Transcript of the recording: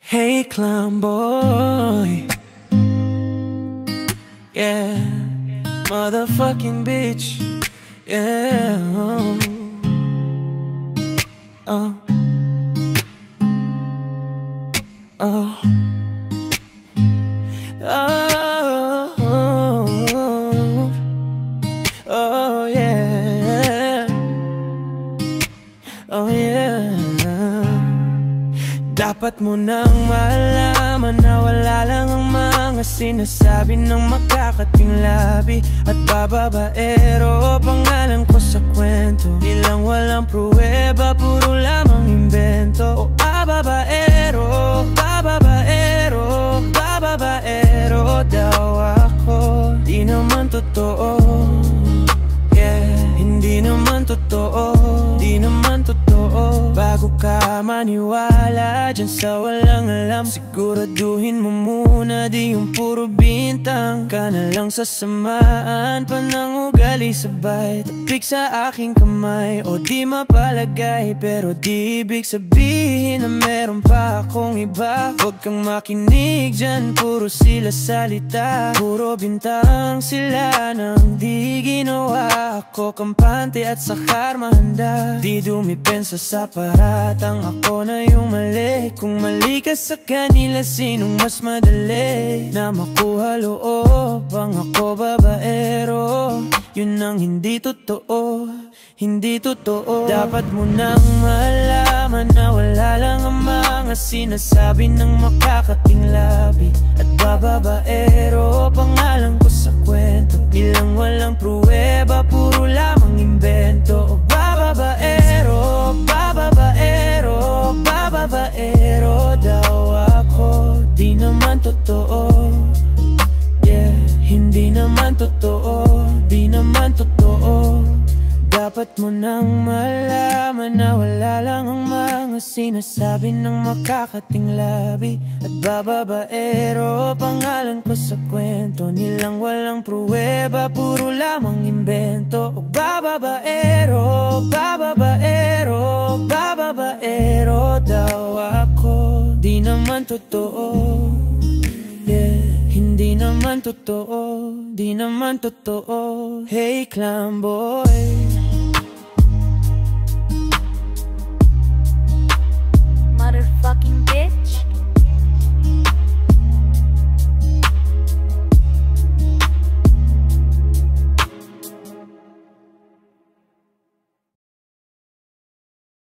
Hey clown boy, yeah, motherfucking bitch, yeah, oh, oh, oh, oh, oh, yeah, oh yeah. Dapat mo nang malaman na wala lang ang mga sinasabi ng makakating labi at bababaero. Pangalan ko sa kwento, ilang walang pruweba, puro lamang imbento. O bababaero, bababaero, bababaero daw ako. Di naman totoo, yeah, hindi naman totoo, di naman totoo. Bago ka maniwala dyan sa walang alam, siguraduhin mo muna di yung puro bintang ka na lang sasamaan pa ng ugali. Sabay tapik sa aking kamay o di mapalagay, pero di ibig sabihin na meron pa akong iba. Huwag kang makinig dyan, puro sila salita, puro bintang sila nang di ginawa. Ako kampante at sa karmahanda, di dumipensa sa paratang ako na yung mali. Kung mali ka sa kanila, sinong mas madali na makuha loob? Ang ako babaero, yun ang hindi totoo, hindi totoo. Dapat mo nang malaman na wala lang ang mga sinasabi ng makakating labi at bababaero. Pangalan ko sa kwento, ilang walang pruweba, puro lamang imbento. O bababaero, bababaero, bababaero daw ako. Di naman totoo, yeah, hindi naman totoo, di naman totoo. Dapat mo nang malaman na wala lang ang mga sinasabi ng makakating labi at bababaero. Pangalan ko sa kwento, nilang walang pruweba, puro lamang imbento. O bababaero, bababaero, bababaero daw ako. Di naman totoo, yeah, hindi naman totoo, di naman totoo. Hey clown boy,